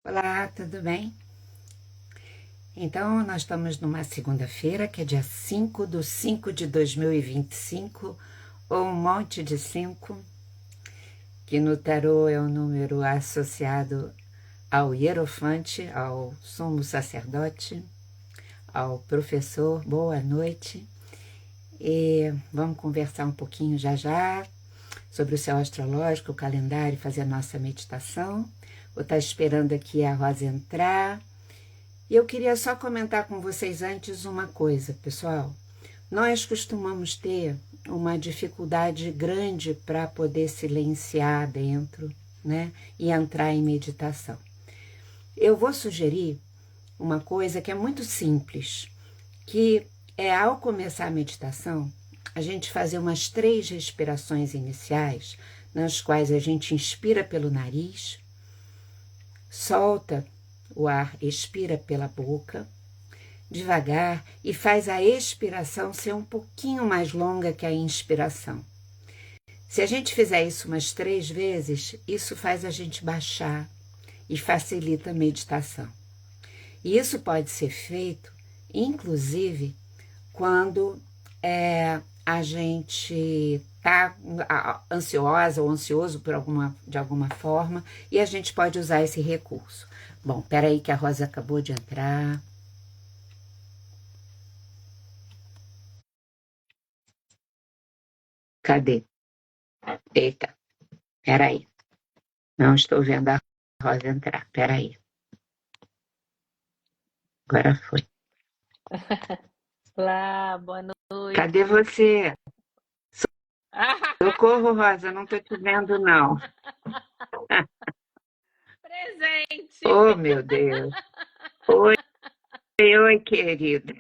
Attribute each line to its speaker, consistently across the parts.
Speaker 1: Olá, tudo bem? Então, nós estamos numa segunda-feira, que é dia 5/5 de 2025, ou um monte de 5, que no tarô é o número associado ao hierofante, ao sumo sacerdote, ao professor. Boa noite. E vamos conversar um pouquinho já já sobre o céu astrológico, o calendário, fazer a nossa meditação. Vou estar esperando aqui a Rosa entrar. E eu queria só comentar com vocês antes uma coisa, pessoal. Nós costumamos ter uma dificuldade grande para poder silenciar dentro, né? E entrar em meditação. Eu vou sugerir uma coisa que é muito simples, que é ao começar a meditação, a gente fazer umas 3 respirações iniciais, nas quais a gente inspira pelo nariz, solta o ar, expira pela boca, devagar, e faz a expiração ser um pouquinho mais longa que a inspiração. Se a gente fizer isso umas 3 vezes, isso faz a gente baixar e facilita a meditação. E isso pode ser feito, inclusive, quando a gente está ansiosa ou ansioso de alguma forma, e a gente pode usar esse recurso. Bom, peraí que a Rosa acabou de entrar. Cadê? Eita, peraí. Não estou vendo a Rosa entrar. Peraí. Agora foi.
Speaker 2: Olá, boa noite.
Speaker 1: Cadê você?
Speaker 2: Ah,
Speaker 1: Socorro, Rosa, não estou te vendo, não.
Speaker 2: presente!
Speaker 1: Oh, meu Deus. Oi, oi, querida.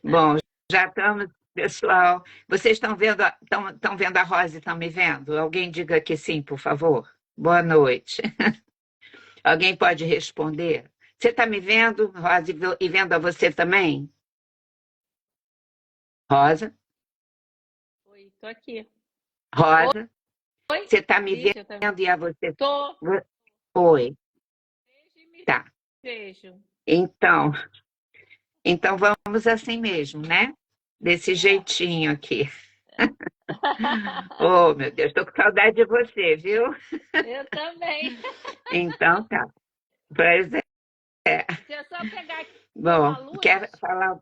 Speaker 1: Bom, já estamos, pessoal. Vocês estão vendo a Rosa e estão me vendo? Alguém diga que sim, por favor. Boa noite. Alguém pode responder? Você está me vendo, Rosa, e vendo a você também? Rosa?
Speaker 2: Oi, tô aqui.
Speaker 1: Rosa?
Speaker 2: Oi,
Speaker 1: Você está me
Speaker 2: Lígia, tá vendo?
Speaker 1: vendo e a você?
Speaker 2: Tô.
Speaker 1: Oi,
Speaker 2: Vejo e me
Speaker 1: tá.
Speaker 2: vejo.
Speaker 1: Então, então vamos assim mesmo, né? Desse
Speaker 2: É.
Speaker 1: jeitinho aqui. Oh, meu Deus, estou com saudade de você, viu?
Speaker 2: Eu também.
Speaker 1: Então tá. Pois é.
Speaker 2: Deixa eu só pegar aqui
Speaker 1: Bom,
Speaker 2: uma luz.
Speaker 1: quer falar?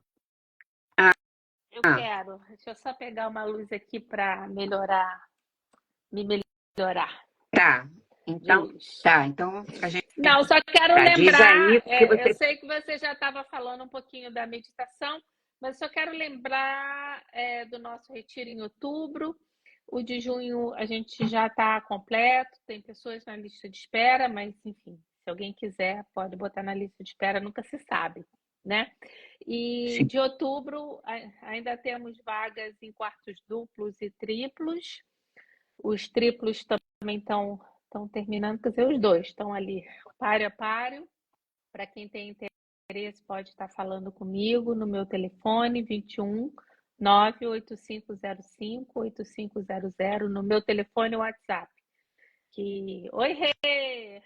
Speaker 2: Eu
Speaker 1: Ah,
Speaker 2: quero. Deixa eu só pegar uma luz aqui para melhorar, me melhorar
Speaker 1: tá.
Speaker 2: de
Speaker 1: Então,
Speaker 2: luz.
Speaker 1: tá. Então a gente
Speaker 2: Não, só quero
Speaker 1: tá. Diz aí
Speaker 2: lembrar,
Speaker 1: o que
Speaker 2: eu
Speaker 1: você.
Speaker 2: sei que você já estava falando um pouquinho da meditação, mas só quero lembrar do nosso retiro em outubro. O de junho a gente já está completo, tem pessoas na lista de espera, mas enfim, se alguém quiser, pode botar na lista de espera, nunca se sabe, né? E
Speaker 1: Sim.
Speaker 2: de outubro ainda temos vagas em quartos duplos e triplos. Os triplos também estão terminando, quer dizer, os dois estão ali páreo a páreo. Para quem tem interesse, pode estar falando comigo no meu telefone 21 98505 8500 no meu telefone WhatsApp. Que oi, Rê!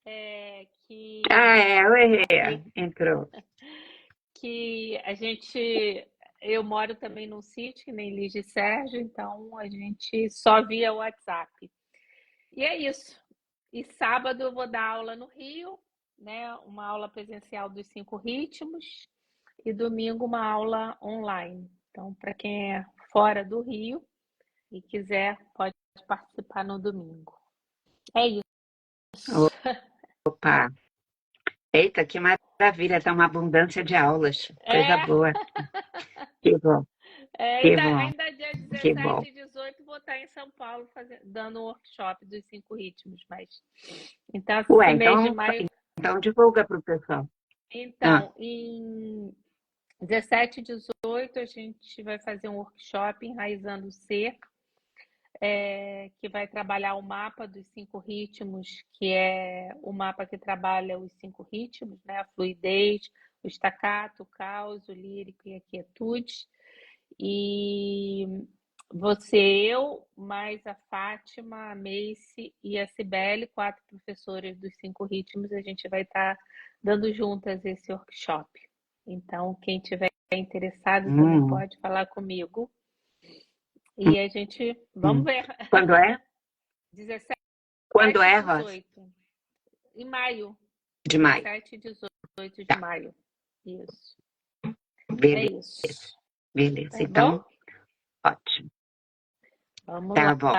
Speaker 1: Ah,
Speaker 2: Que
Speaker 1: é, oi,
Speaker 2: aqui
Speaker 1: entrou.
Speaker 2: que a gente eu moro também num sítio que nem Ligia e Sérgio, então a gente só via WhatsApp. E é isso. E sábado eu vou dar aula no Rio, né? Uma aula presencial dos 5 ritmos e domingo uma aula online. Então, para quem é fora do Rio e quiser, pode participar no domingo. É isso.
Speaker 1: Opa, eita, que maravilha, tá uma abundância de aulas. Coisa
Speaker 2: É,
Speaker 1: boa. Que bom, que bom,
Speaker 2: ainda dia
Speaker 1: que
Speaker 2: 17
Speaker 1: bom.
Speaker 2: e 18 vou estar em São Paulo dando um workshop dos 5 ritmos, mas então esse
Speaker 1: Ué,
Speaker 2: mês de maio.
Speaker 1: então divulga para o pessoal. Ah,
Speaker 2: Então, em 17 e 18, a gente vai fazer um workshop enraizando o ser, que vai trabalhar o mapa dos 5 ritmos, que é o mapa que trabalha os 5 ritmos, né? A fluidez, o estacato, o caos, o lírico e a quietude. E Você, eu, mais a Fátima, a Macy e a Cibele, 4 professoras dos 5 ritmos, a gente vai estar dando juntas esse workshop. Então, quem tiver interessado também
Speaker 1: Hum,
Speaker 2: pode falar comigo. E a gente, vamos
Speaker 1: hum.
Speaker 2: ver,
Speaker 1: Quando é?
Speaker 2: 17
Speaker 1: Quando
Speaker 2: e
Speaker 1: é, Rosa?
Speaker 2: 18, em maio,
Speaker 1: De maio.
Speaker 2: 17 e 18 de
Speaker 1: Tá,
Speaker 2: maio. Isso, é
Speaker 1: beleza,
Speaker 2: isso.
Speaker 1: beleza.
Speaker 2: Tá bom?
Speaker 1: Então, ótimo.
Speaker 2: Vamos
Speaker 1: Tá
Speaker 2: lá.
Speaker 1: bom.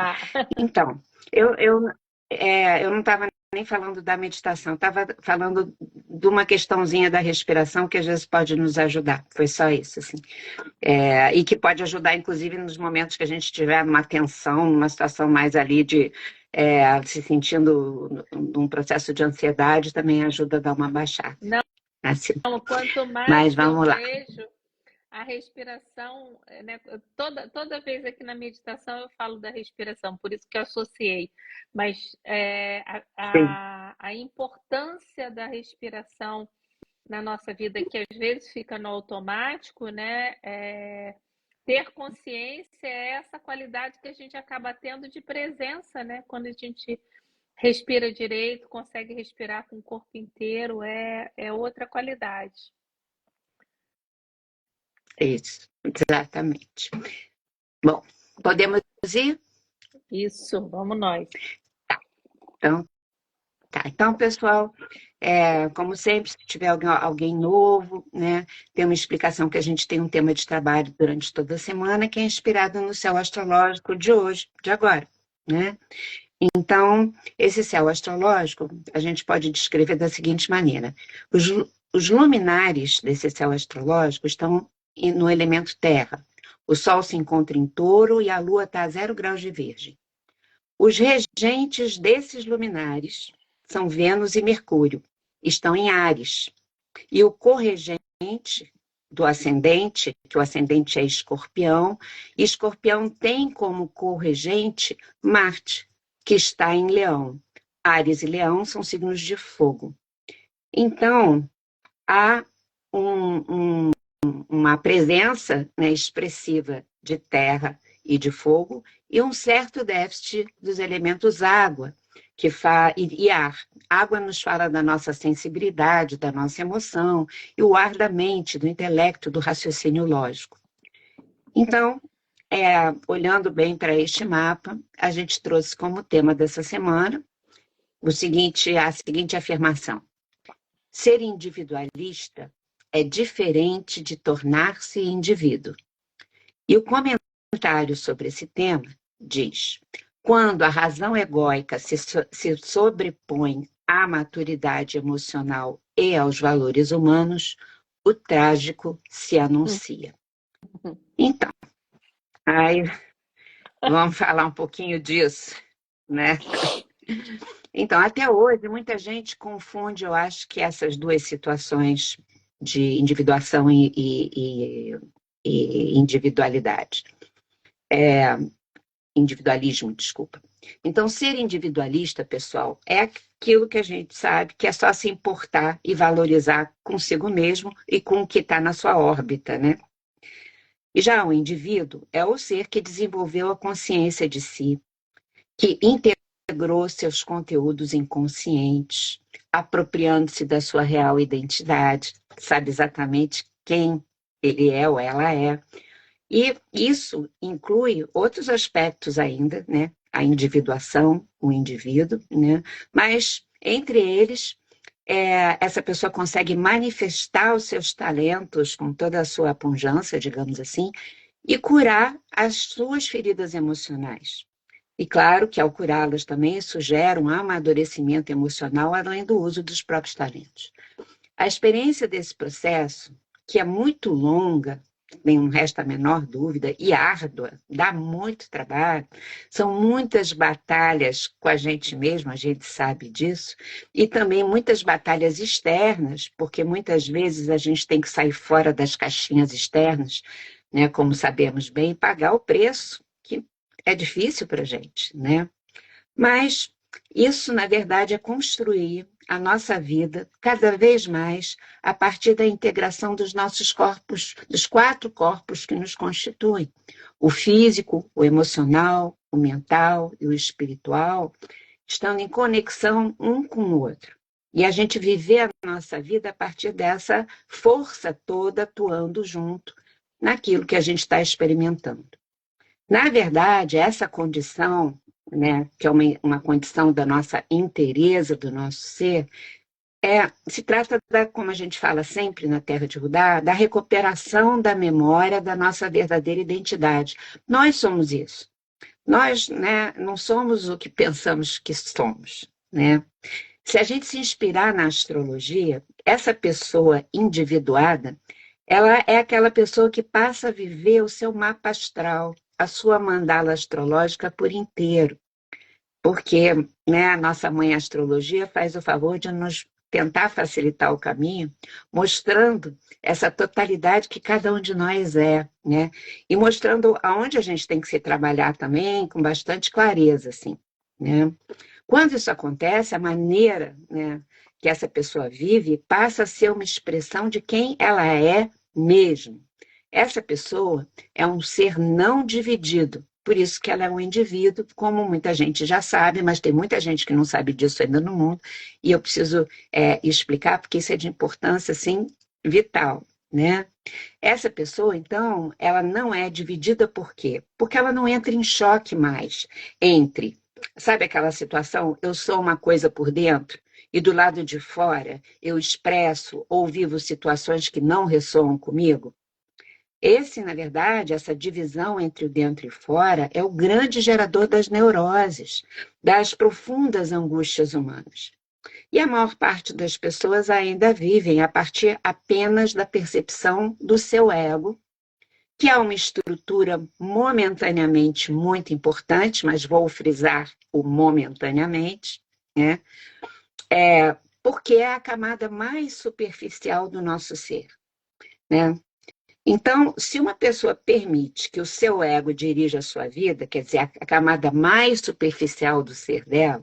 Speaker 1: Então, eu não estava nem falando da meditação, estava falando de uma questãozinha da respiração que às vezes pode nos ajudar. Foi só isso, assim. E que pode ajudar, inclusive, nos momentos que a gente estiver numa tensão, numa situação mais ali de se sentindo num processo de ansiedade, também ajuda a dar uma baixada.
Speaker 2: Não,
Speaker 1: Assim.
Speaker 2: quanto
Speaker 1: Mas
Speaker 2: mais eu
Speaker 1: vamos lá.
Speaker 2: vejo a respiração, né, toda vez aqui na meditação eu falo da respiração, por isso que eu associei. Mas
Speaker 1: Sim,
Speaker 2: a importância da respiração na nossa vida, que às vezes fica no automático, né? Ter consciência é essa qualidade que a gente acaba tendo de presença, né? Quando a gente respira direito, consegue respirar com o corpo inteiro, é outra qualidade.
Speaker 1: isso, exatamente. Bom, podemos ir?
Speaker 2: Isso, vamos nós.
Speaker 1: Então, tá. Então, pessoal, como sempre, se tiver alguém novo, né, tem uma explicação que a gente tem um tema de trabalho durante toda a semana que é inspirado no céu astrológico de hoje, de agora, né? Então, esse céu astrológico a gente pode descrever da seguinte maneira: os luminares desse céu astrológico estão no elemento Terra. O Sol se encontra em Touro e a Lua está a 0 graus de Virgem. Os regentes desses luminares são Vênus e Mercúrio, estão em Áries. E o corregente do ascendente, que o ascendente é Escorpião, e Escorpião tem como corregente Marte, que está em Leão. Áries e Leão são signos de fogo. Então, há uma presença, né, expressiva de terra e de fogo e um certo déficit dos elementos água e ar. Água nos fala da nossa sensibilidade, da nossa emoção, e o ar da mente, do intelecto, do raciocínio lógico. Então, olhando bem para este mapa, a gente trouxe como tema dessa semana a seguinte afirmação: ser individualista é diferente de tornar-se indivíduo. E o comentário sobre esse tema diz: quando a razão egóica se sobrepõe à maturidade emocional e aos valores humanos, o trágico se anuncia. Então, aí vamos falar um pouquinho disso, né? Então, até hoje, muita gente confunde, eu acho, que essas duas situações de individuação e individualidade. Individualismo, desculpa. Então, ser individualista, pessoal, é aquilo que a gente sabe que é só se importar e valorizar consigo mesmo e com o que está na sua órbita, né? E já o indivíduo é o ser que desenvolveu a consciência de si, que integrou seus conteúdos inconscientes, apropriando-se da sua real identidade, sabe exatamente quem ele é ou ela é. E isso inclui outros aspectos ainda, né? A individuação, o indivíduo, né? Mas, entre eles, essa pessoa consegue manifestar os seus talentos com toda a sua pujança, digamos assim, e curar as suas feridas emocionais. E claro que ao curá-las também isso gera um amadurecimento emocional além do uso dos próprios talentos. A experiência desse processo, que é muito longa, não resta a menor dúvida, e árdua, dá muito trabalho, são muitas batalhas com a gente mesmo, a gente sabe disso, e também muitas batalhas externas, porque muitas vezes a gente tem que sair fora das caixinhas externas, né, como sabemos bem, e pagar o preço, que é difícil para a gente, né? Mas Isso, na verdade, é construir a nossa vida cada vez mais a partir da integração dos nossos corpos, dos 4 corpos que nos constituem: o físico, o emocional, o mental e o espiritual, estando em conexão um com o outro. E a gente viver a nossa vida a partir dessa força toda atuando junto naquilo que a gente está experimentando. Na verdade, essa condição, né, que é uma condição da nossa inteireza, do nosso ser, se trata da, como a gente fala sempre na Terra de Judá, da recuperação da memória da nossa verdadeira identidade. Nós somos isso. Nós, né, não somos o que pensamos que somos, né? Se a gente se inspirar na astrologia, essa pessoa individuada, ela é aquela pessoa que passa a viver o seu mapa astral, a sua mandala astrológica por inteiro. Porque, né, a nossa mãe astrologia faz o favor de nos tentar facilitar o caminho, mostrando essa totalidade que cada um de nós é, né? E mostrando aonde a gente tem que se trabalhar também com bastante clareza, assim, né? Quando isso acontece, a maneira, né, que essa pessoa vive passa a ser uma expressão de quem ela é mesmo. Essa pessoa é um ser não dividido, por isso que ela é um indivíduo, como muita gente já sabe, mas tem muita gente que não sabe disso ainda no mundo, e eu preciso explicar, porque isso é de importância, assim, vital, né? Essa pessoa, então, ela não é dividida por quê? Porque ela não entra em choque mais entre, sabe aquela situação, eu sou uma coisa por dentro, e do lado de fora eu expresso ou vivo situações que não ressoam comigo? Na verdade, essa divisão entre o dentro e fora é o grande gerador das neuroses, das profundas angústias humanas. E a maior parte das pessoas ainda vivem a partir apenas da percepção do seu ego, que é uma estrutura momentaneamente muito importante, mas vou frisar o momentaneamente, né? Porque é a camada mais superficial do nosso ser, né? Então, se uma pessoa permite que o seu ego dirija a sua vida, quer dizer, a camada mais superficial do ser dela,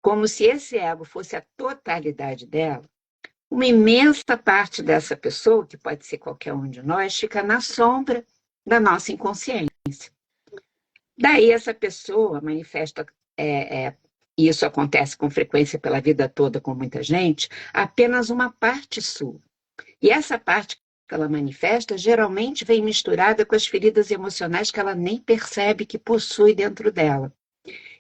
Speaker 1: como se esse ego fosse a totalidade dela, uma imensa parte dessa pessoa, que pode ser qualquer um de nós, fica na sombra da nossa inconsciência. Daí essa pessoa manifesta, e isso acontece com frequência pela vida toda com muita gente, apenas uma parte sua. E essa parte que ela manifesta geralmente vem misturada com as feridas emocionais que ela nem percebe que possui dentro dela.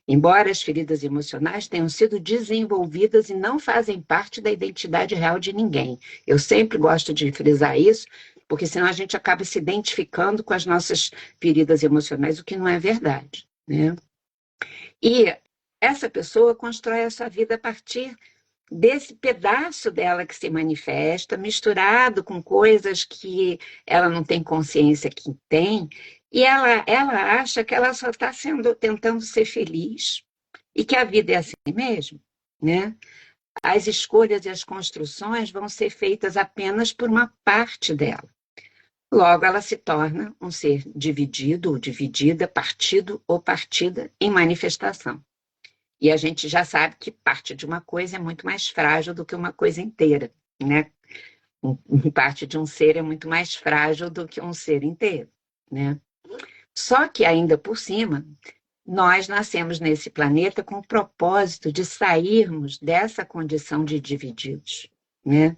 Speaker 1: Embora as feridas emocionais tenham sido desenvolvidas e não fazem parte da identidade real de ninguém. Eu sempre gosto de frisar isso, porque senão a gente acaba se identificando com as nossas feridas emocionais, o que não é verdade, né? E essa pessoa constrói a sua vida a partir desse pedaço dela que se manifesta, misturado com coisas que ela não tem consciência que tem, e ela acha que ela só está tentando ser feliz e que a vida é assim mesmo, né? As escolhas e as construções vão ser feitas apenas por uma parte dela. Logo, ela se torna um ser dividido ou dividida, partido ou partida em manifestação. E a gente já sabe que parte de uma coisa é muito mais frágil do que uma coisa inteira, né? Parte de um ser é muito mais frágil do que um ser inteiro, né? Só que ainda por cima, nós nascemos nesse planeta com o propósito de sairmos dessa condição de divididos, né?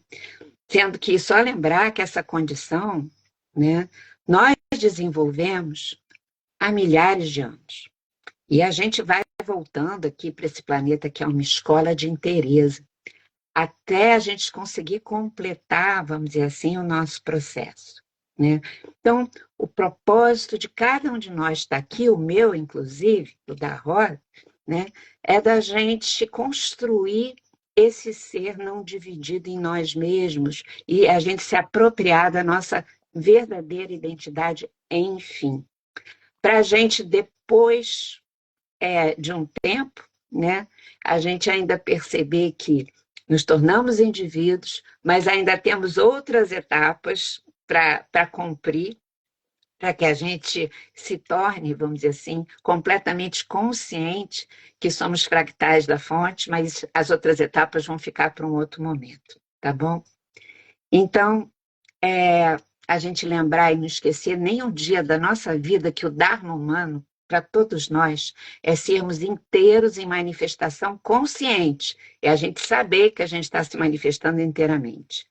Speaker 1: Sendo que só lembrar que essa condição, né, nós desenvolvemos há milhares de anos. E a gente vai voltando aqui para esse planeta que é uma escola de inteireza, até a gente conseguir completar, vamos dizer assim, o nosso processo, né? Então, o propósito de cada um de nós está aqui, o meu, inclusive, o da Rosa, né, é da gente construir esse ser não dividido em nós mesmos e a gente se apropriar da nossa verdadeira identidade, enfim. Para a gente depois de um tempo, né, a gente ainda perceber que nos tornamos indivíduos, mas ainda temos outras etapas para cumprir, para que a gente se torne, vamos dizer assim, completamente consciente que somos fractais da fonte, mas as outras etapas vão ficar para um outro momento, tá bom? Então, a gente lembrar e não esquecer nem um dia da nossa vida que o Dharma humano, para todos nós, é sermos inteiros em manifestação consciente, é a gente saber que a gente está se manifestando inteiramente.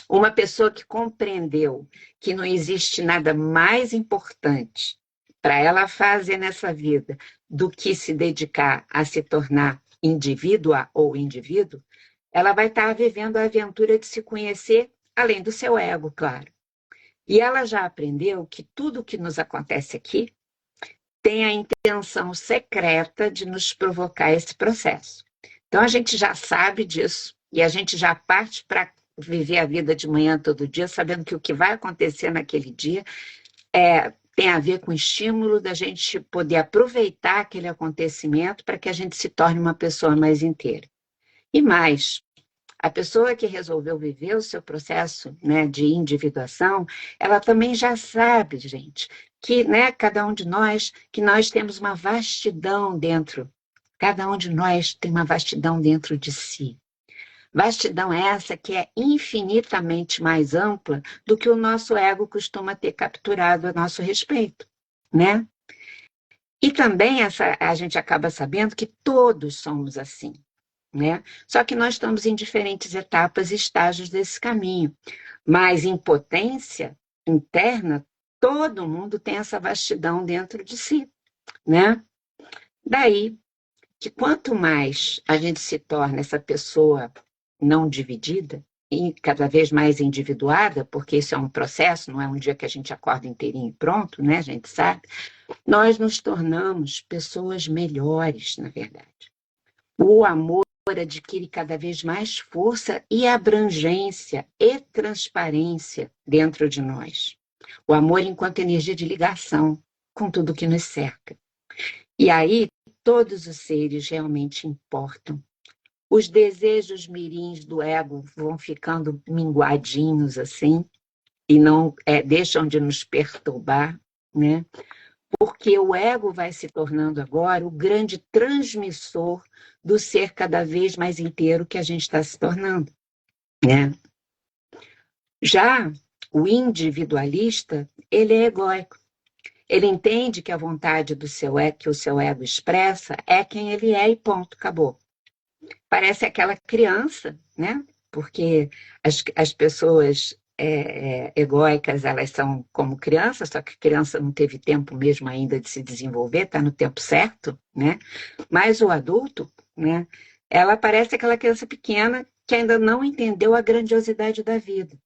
Speaker 1: Uma pessoa que compreendeu que não existe nada mais importante para ela fazer nessa vida do que se dedicar a se tornar indivídua ou indivíduo, ela vai estar vivendo a aventura de se conhecer além do seu ego, claro. E ela já aprendeu que tudo que nos acontece aqui tem a intenção secreta de nos provocar esse processo. Então a gente já sabe disso e a gente já parte para viver a vida de manhã todo dia, sabendo que o que vai acontecer naquele dia tem a ver com o estímulo da gente poder aproveitar aquele acontecimento para que a gente se torne uma pessoa mais inteira. E mais, a pessoa que resolveu viver o seu processo, né, de individuação, ela também já sabe, gente, que, né, cada um de nós, que nós temos uma vastidão dentro, cada um de nós tem uma vastidão dentro de si. Vastidão essa que é infinitamente mais ampla do que o nosso ego costuma ter capturado a nosso respeito, né? E também a gente acaba sabendo que todos somos assim, né? Só que nós estamos em diferentes etapas e estágios desse caminho. Mas em potência interna, todo mundo tem essa vastidão dentro de si, né? Daí que quanto mais a gente se torna essa pessoa não dividida e cada vez mais individuada, porque isso é um processo, não é um dia que a gente acorda inteirinho e pronto, né? A gente sabe. Nós nos tornamos pessoas melhores, na verdade. O amor adquire cada vez mais força e abrangência e transparência dentro de nós. O amor enquanto energia de ligação com tudo que nos cerca. E aí, todos os seres realmente importam. Os desejos mirins do ego vão ficando minguadinhos assim, e não deixam de nos perturbar, né? Porque o ego vai se tornando agora o grande transmissor do ser cada vez mais inteiro que a gente está se tornando, né? Já o individualista, ele é egóico. Ele entende que a vontade do seu ego, que o seu ego expressa, é quem ele é e ponto, acabou. Parece aquela criança, né? Porque as pessoas egóicas, elas são como criança, só que a criança não teve tempo mesmo ainda de se desenvolver, está no tempo certo, né? Mas o adulto, né? Ela parece aquela criança pequena que ainda não entendeu a grandiosidade da vida.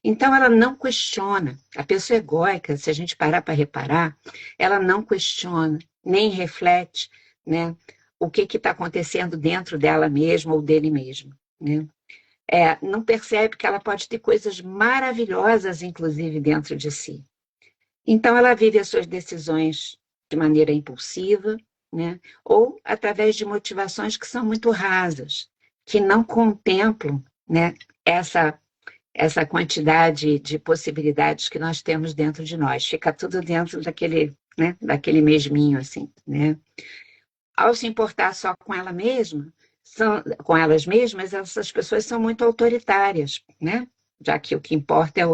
Speaker 1: Então, ela não questiona. A pessoa egóica, se a gente parar para reparar, ela não questiona, nem reflete, né, o que está acontecendo dentro dela mesma ou dele mesmo. Né? Não percebe que ela pode ter coisas maravilhosas, inclusive, dentro de si. Então, ela vive as suas decisões de maneira impulsiva, né, ou através de motivações que são muito rasas, que não contemplam, né, essa quantidade de possibilidades que nós temos dentro de nós. Fica tudo dentro daquele, né, daquele mesminho, assim, né? Ao se importar só com ela mesma, com elas mesmas, essas pessoas são muito autoritárias, né? Já que o que importa é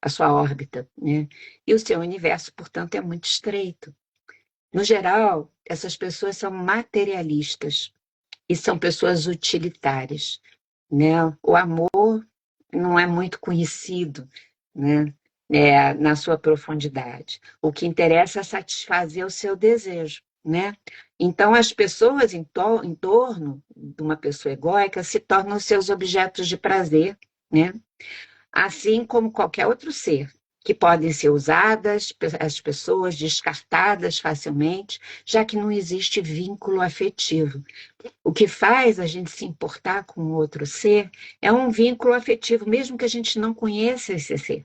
Speaker 1: a sua órbita, né? E o seu universo, portanto, é muito estreito. No geral, essas pessoas são materialistas e são pessoas utilitárias, né? O amor não é muito conhecido, né? Na sua profundidade. O que interessa é satisfazer o seu desejo, né? Então, as pessoas em torno de uma pessoa egóica se tornam seus objetos de prazer, né? Assim como qualquer outro ser, que podem ser usadas, as pessoas descartadas facilmente, já que não existe vínculo afetivo. O que faz a gente se importar com o outro ser é um vínculo afetivo, mesmo que a gente não conheça esse ser.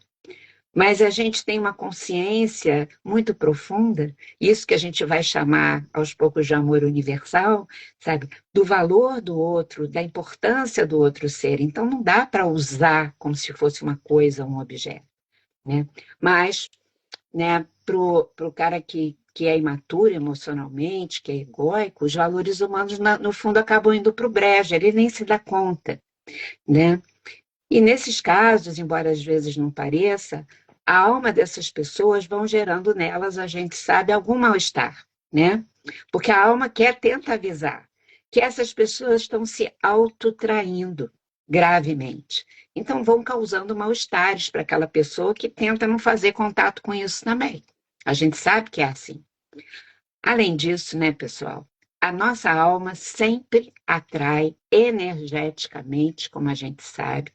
Speaker 1: Mas a gente tem uma consciência muito profunda, isso que a gente vai chamar aos poucos de amor universal, sabe? Do valor do outro, da importância do outro ser. Então não dá para usar como se fosse uma coisa, um objeto. né? Mas, né, pro cara que é imaturo emocionalmente, que é egóico, os valores humanos, no fundo, acabam indo para o brejo, ele nem se dá conta, né? E nesses casos, embora às vezes não pareça, a alma dessas pessoas vão gerando nelas, a gente sabe, algum mal-estar, né? Porque a alma tenta avisar que essas pessoas estão se autotraindo gravemente. Então vão causando mal-estares para aquela pessoa que tenta não fazer contato com isso também. A gente sabe que é assim. Além disso, né, pessoal, a nossa alma sempre atrai energeticamente, como a gente sabe,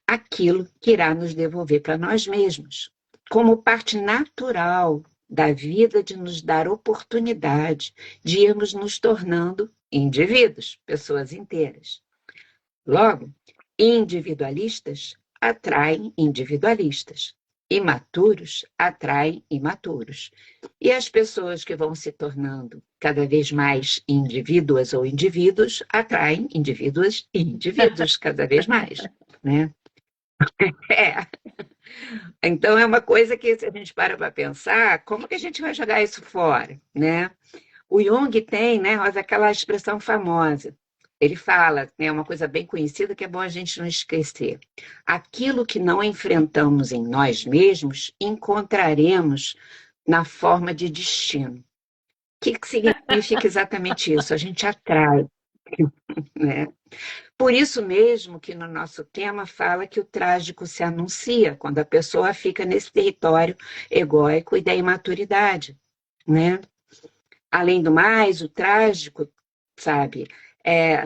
Speaker 1: aquilo que irá nos devolver para nós mesmos, como parte natural da vida de nos dar oportunidade de irmos nos tornando indivíduos, pessoas inteiras. Logo, individualistas atraem individualistas, imaturos atraem imaturos. E as pessoas que vão se tornando cada vez mais indivíduas ou indivíduos atraem indivíduos e indivíduos cada vez mais, né? É. Então é uma coisa que, se a gente para pensar, como que a gente vai jogar isso fora, né? O Jung tem, né, Rosa, aquela expressão famosa. Ele fala, né, uma coisa bem conhecida que é bom a gente não esquecer. Aquilo que não enfrentamos em nós mesmos, encontraremos na forma de destino. O que significa exatamente isso? A gente atrai, né? Por isso mesmo que no nosso tema fala que o trágico se anuncia quando a pessoa fica nesse território egóico e da imaturidade, né? Além do mais, o trágico, sabe,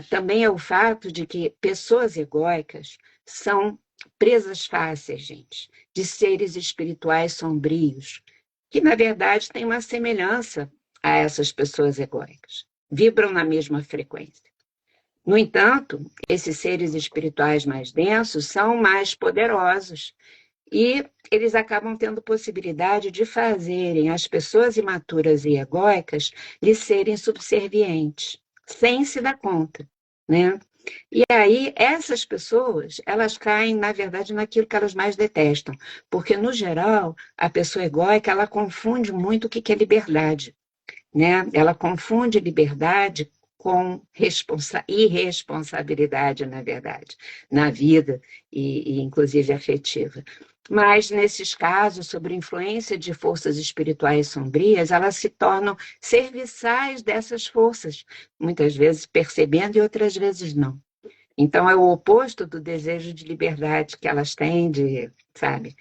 Speaker 1: também é o fato de que pessoas egóicas são presas fáceis, gente, de seres espirituais sombrios, que na verdade têm uma semelhança a essas pessoas egóicas, vibram na mesma frequência. No entanto, esses seres espirituais mais densos são mais poderosos e eles acabam tendo possibilidade de fazerem as pessoas imaturas e egóicas lhes serem subservientes, sem se dar conta, né? E aí, essas pessoas, elas caem, na verdade, naquilo que elas mais detestam, porque, no geral, a pessoa egóica, ela confunde muito o que é liberdade, né? Ela confunde liberdade com irresponsabilidade, na verdade, na vida e inclusive afetiva. Mas, nesses casos, sob influência de forças espirituais sombrias, elas se tornam serviçais dessas forças, muitas vezes percebendo e outras vezes não. Então, é o oposto do desejo de liberdade que elas têm de, sabe,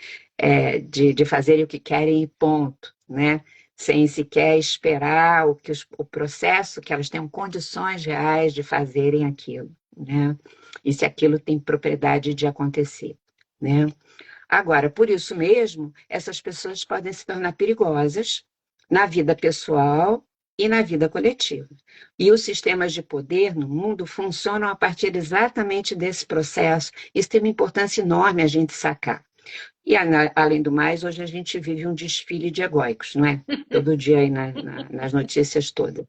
Speaker 1: de fazerem o que querem e ponto, né? Sem sequer esperar o processo, que elas tenham condições reais de fazerem aquilo, né? E se aquilo tem propriedade de acontecer, né? Agora, por isso mesmo, essas pessoas podem se tornar perigosas na vida pessoal e na vida coletiva. E os sistemas de poder no mundo funcionam a partir exatamente desse processo. Isso tem uma importância enorme a gente sacar. E, além do mais, hoje a gente vive um desfile de egóicos, não é? Todo dia aí nas notícias todas.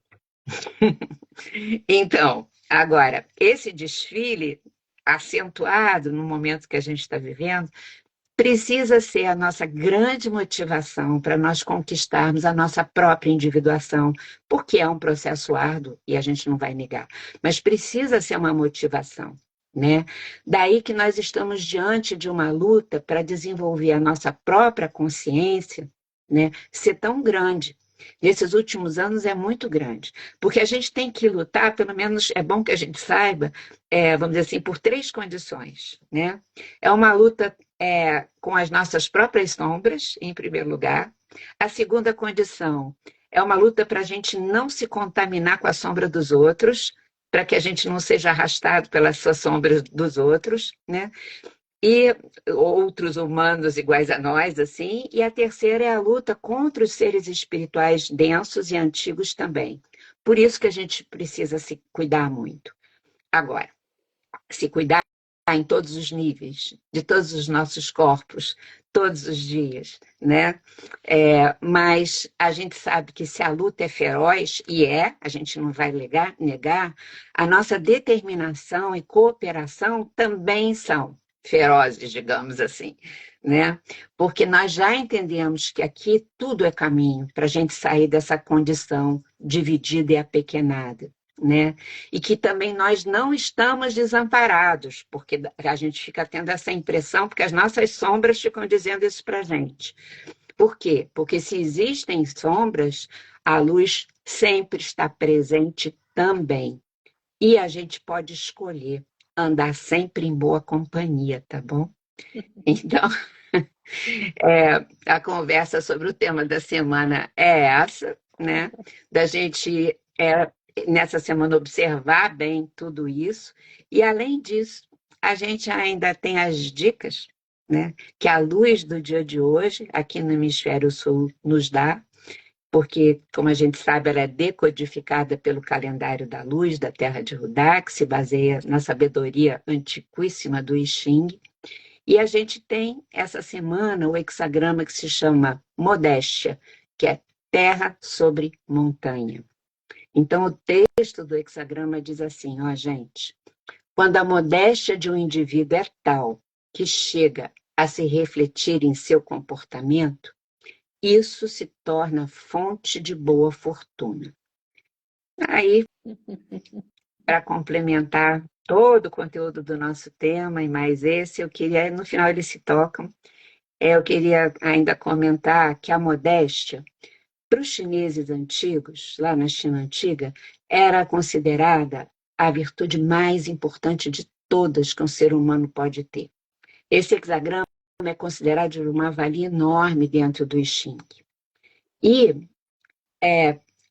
Speaker 1: Então, agora, esse desfile acentuado no momento que a gente está vivendo, precisa ser a nossa grande motivação para nós conquistarmos a nossa própria individuação, porque é um processo árduo e a gente não vai negar, mas precisa ser uma motivação, né? Daí que nós estamos diante de uma luta para desenvolver a nossa própria consciência, né? Ser tão grande. Nesses últimos anos é muito grande, porque a gente tem que lutar, pelo menos é bom que a gente saiba, vamos dizer assim, por três condições, né? É uma luta com as nossas próprias sombras, em primeiro lugar. A segunda condição é uma luta para a gente não se contaminar com a sombra dos outros, para que a gente não seja arrastado pelas suas sombras dos outros, né? E outros humanos iguais a nós, assim. E a terceira é a luta contra os seres espirituais densos e antigos também. Por isso que a gente precisa se cuidar muito. Agora, se cuidar em todos os níveis, de todos os nossos corpos, todos os dias, né? Mas a gente sabe que se a luta é feroz, e a gente não vai negar, a nossa determinação e cooperação também são. ferozes, digamos assim, né? Porque nós já entendemos que aqui tudo é caminho para a gente sair dessa condição dividida e apequenada, né? E que também nós não estamos desamparados, porque a gente fica tendo essa impressão, porque as nossas sombras ficam dizendo isso para a gente. Por quê? Porque se existem sombras, a luz sempre está presente também. E a gente pode escolher andar sempre em boa companhia, tá bom? Então, a conversa sobre o tema da semana é essa, né? Da gente, nessa semana, observar bem tudo isso. E, além disso, a gente ainda tem as dicas, né? Que a luz do dia de hoje, aqui no Hemisfério Sul, nos dá, porque, como a gente sabe, ela é decodificada pelo calendário da luz da Terra de Judá, que se baseia na sabedoria antiquíssima do I Ching. E a gente tem essa semana o hexagrama que se chama Modéstia, que é terra sobre montanha. Então, o texto do hexagrama diz assim, ó, gente, quando a modéstia de um indivíduo é tal que chega a se refletir em seu comportamento, isso se torna fonte de boa fortuna. Aí, para complementar todo o conteúdo do nosso tema e mais esse, eu queria, no final eles se tocam, eu queria ainda comentar que a modéstia, para os chineses antigos, lá na China antiga, era considerada a virtude mais importante de todas que um ser humano pode ter. Esse hexagrama é considerado de uma valia enorme dentro do I Ching. E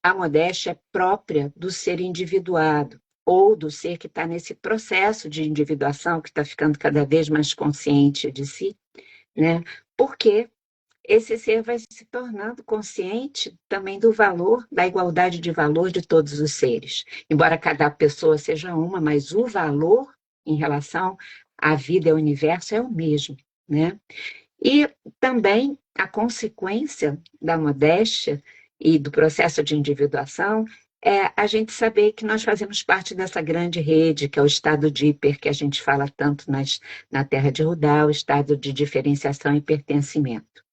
Speaker 1: a modéstia é própria do ser individuado, ou do ser que está nesse processo de individuação, que está ficando cada vez mais consciente de si, né? Porque esse ser vai se tornando consciente também do valor, da igualdade de valor de todos os seres. Embora cada pessoa seja uma, mas o valor em relação à vida e ao universo é o mesmo, né? E também a consequência da modéstia e do processo de individuação é a gente saber que nós fazemos parte dessa grande rede, que é o estado de hiper, que a gente fala tanto na Terra de Judá, o estado de diferenciação e pertencimento.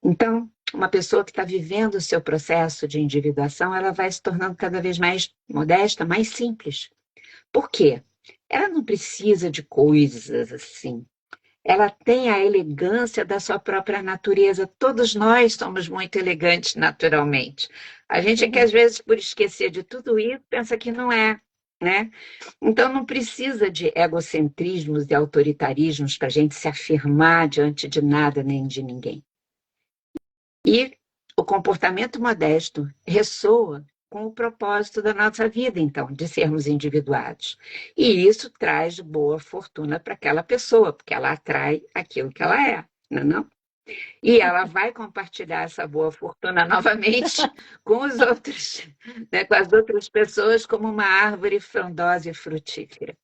Speaker 1: Então, uma pessoa que está vivendo o seu processo de individuação, ela vai se tornando cada vez mais modesta, mais simples. Por quê? Ela não precisa de coisas assim. Ela tem a elegância da sua própria natureza. Todos nós somos muito elegantes naturalmente. A gente é que, às vezes, por esquecer de tudo isso, pensa que não é, né? Então, não precisa de egocentrismos e autoritarismos para a gente se afirmar diante de nada nem de ninguém. E o comportamento modesto ressoa com o propósito da nossa vida, então, de sermos individuados. E isso traz boa fortuna para aquela pessoa, porque ela atrai aquilo que ela é, não é não? E ela vai compartilhar essa boa fortuna novamente com os outros, né, com as outras pessoas, como uma árvore frondosa e frutífera.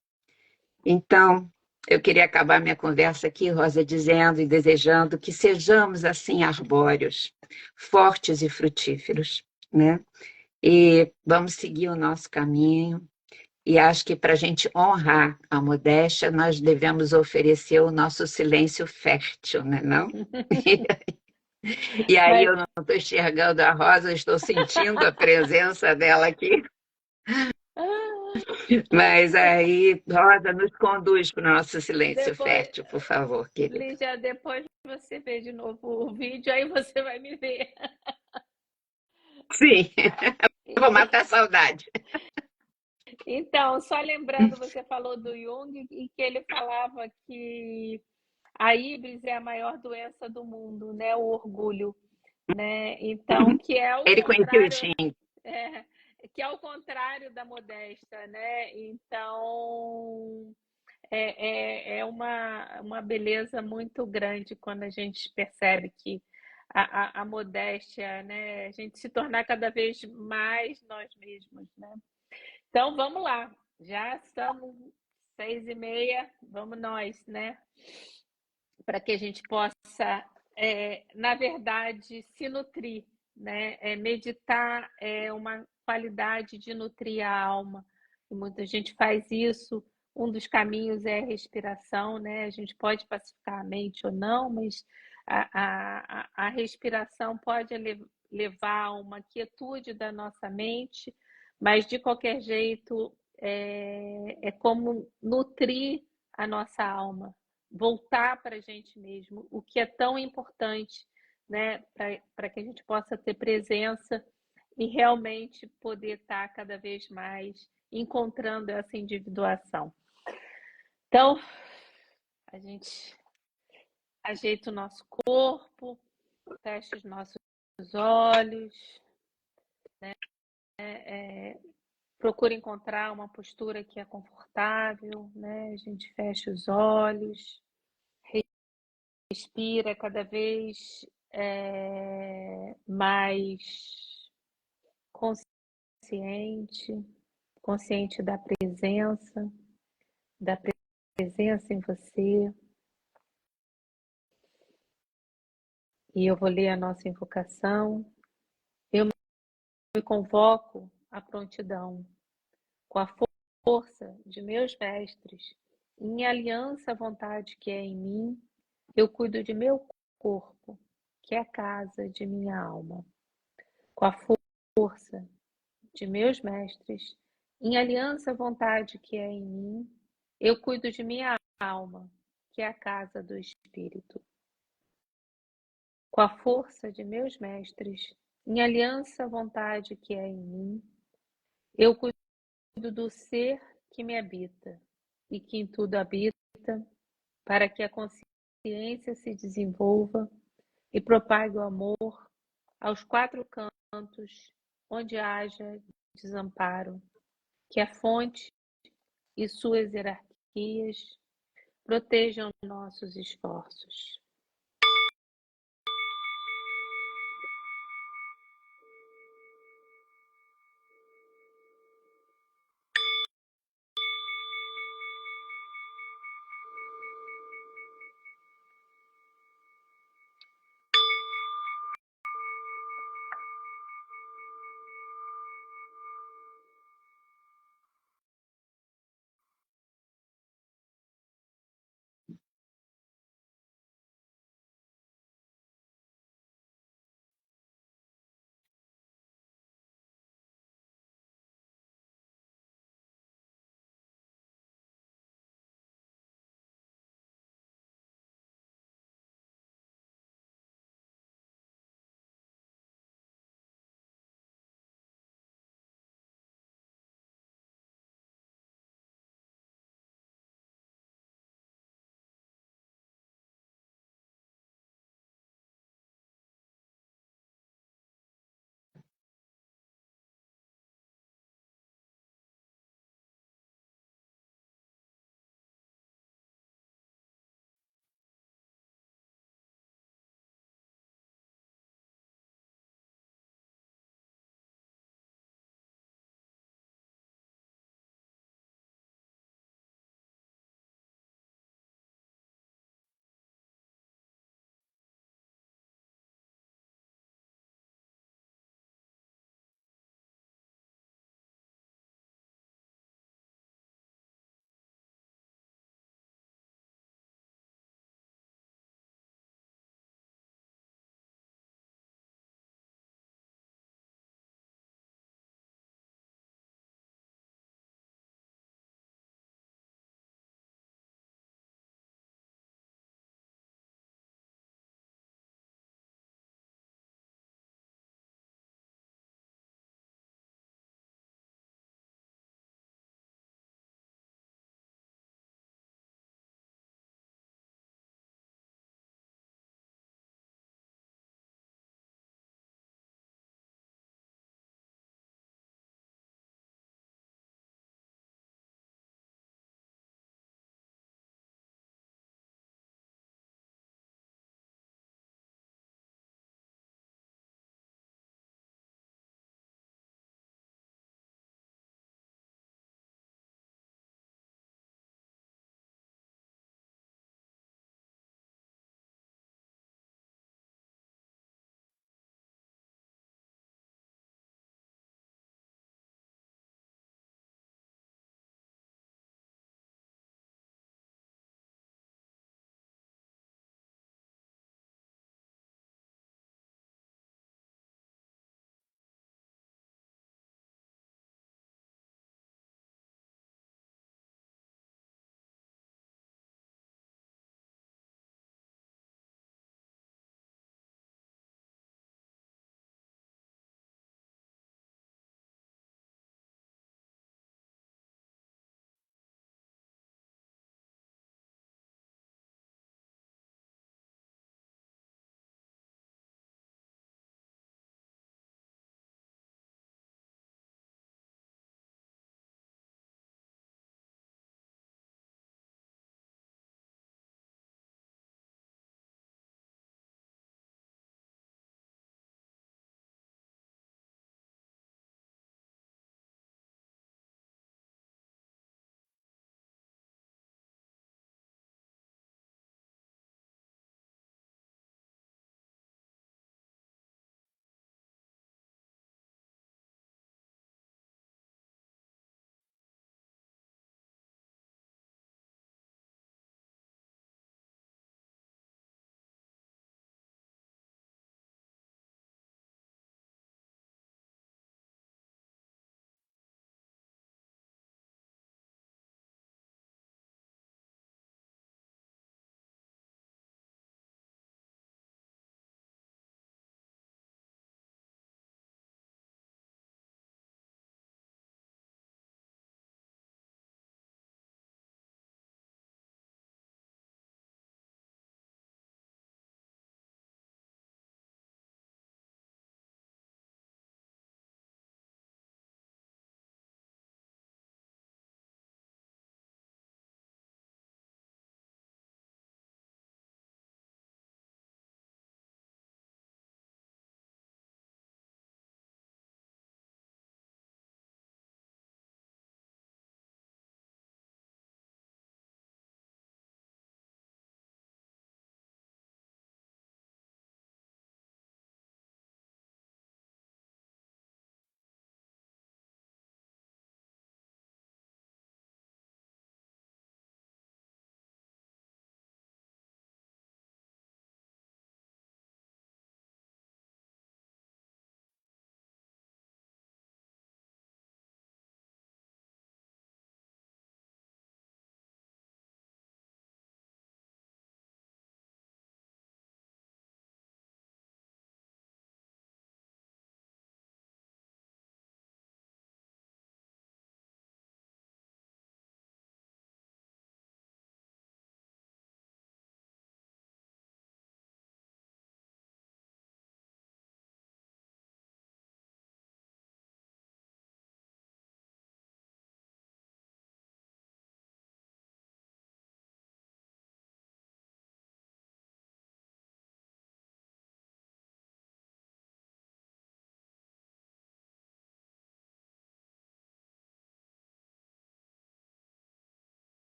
Speaker 1: Então, eu queria acabar minha conversa aqui, Rosa, dizendo e desejando que sejamos assim arbóreos, fortes e frutíferos, né? E vamos seguir o nosso caminho. E acho que para a gente honrar a modéstia, nós devemos oferecer o nosso silêncio fértil, né, não? E aí
Speaker 2: Mas
Speaker 1: eu não estou enxergando a Rosa, eu estou sentindo a presença dela aqui. Mas aí, Rosa, nos conduz para o nosso silêncio
Speaker 2: depois,
Speaker 1: fértil, por favor, querida.
Speaker 2: Lígia, depois você vê de novo o vídeo, aí você vai me ver.
Speaker 1: Sim, vou matar a saudade.
Speaker 2: Então, só lembrando, você falou do Jung e que ele falava que a íbris é a maior doença do mundo, né? O orgulho, né? Então, que é o
Speaker 1: Ele conhecia o
Speaker 2: contrário,
Speaker 1: Tim.
Speaker 2: é, que é o contrário da modéstia, né? Então, é uma beleza muito grande quando a gente percebe que a modéstia, né? A gente se tornar cada vez mais nós mesmos, né? Então, vamos lá. Já estamos 6h30, vamos nós, né? Para que a gente possa, na verdade, se nutrir, né? Meditar é uma qualidade de nutrir a alma. E muita gente faz isso um dos caminhos é a respiração, né? A gente pode pacificar a mente ou não, mas a respiração pode levar a uma quietude da nossa mente, mas de qualquer jeito é como nutrir a nossa alma, voltar para a gente mesmo, o que é tão importante, né? Para que a gente possa ter presença e realmente poder estar cada vez mais encontrando essa individuação. Então, a gente ajeita o nosso corpo, fecha os nossos olhos, né? Procura encontrar uma postura que é confortável, né? A gente fecha os olhos, respira cada vez mais consciente, consciente da presença em você. E eu vou ler a nossa invocação. Eu me convoco à prontidão, com a força de meus mestres, em aliança à vontade que é em mim, eu cuido de meu corpo, que é a casa de minha alma. Com a força de meus mestres, em aliança à vontade que é em mim, eu cuido de minha alma, que é a casa do espírito. Com a força de meus mestres, em aliança à vontade que é em mim, eu cuido do ser que me habita e que em tudo habita, para que a consciência se desenvolva e propague o amor aos quatro cantos onde haja desamparo, que a fonte e suas hierarquias protejam nossos esforços.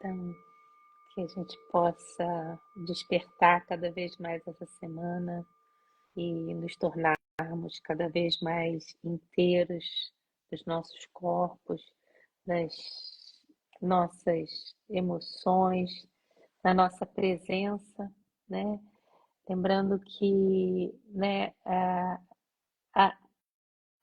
Speaker 2: Então, que a gente possa despertar cada vez mais essa semana e nos tornarmos cada vez mais inteiros dos nossos corpos, das nossas emoções, da nossa presença, né? Lembrando que, né, a,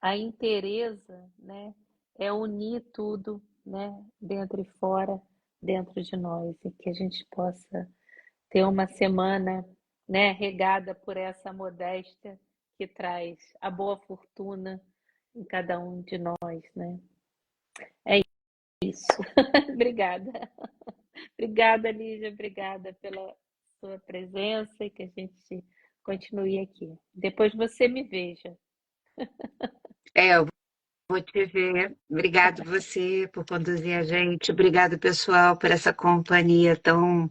Speaker 2: a inteireza, né, é unir tudo, né, dentro e fora, dentro de nós, e que a gente possa ter uma semana, né, regada por essa modéstia que traz a boa fortuna em cada um de nós, né? É isso. Obrigada. Obrigada, Lígia, obrigada pela sua presença e que a gente continue aqui. Depois você me veja.
Speaker 1: Eu vou te ver. Obrigado você por conduzir a gente. Obrigado, pessoal, por essa companhia tão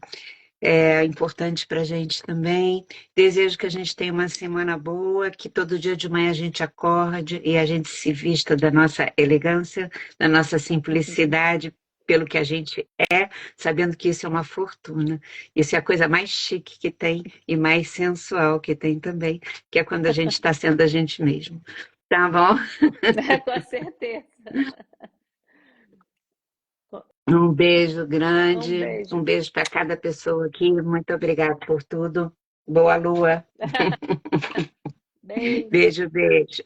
Speaker 1: importante para a gente também. Desejo que a gente tenha uma semana boa, que todo dia de manhã a gente acorde e a gente se vista da nossa elegância, da nossa simplicidade, pelo que a gente é, sabendo que isso é uma fortuna. Isso é a coisa mais chique que tem e mais sensual que tem também, que é quando a gente está sendo a gente mesmo. Tá bom?
Speaker 2: Com certeza.
Speaker 1: Um beijo
Speaker 2: Um
Speaker 1: grande, um
Speaker 2: beijo.
Speaker 1: beijo para cada pessoa aqui. Muito obrigada por tudo. Boa lua.
Speaker 2: Beijo.
Speaker 1: Beijo, beijo.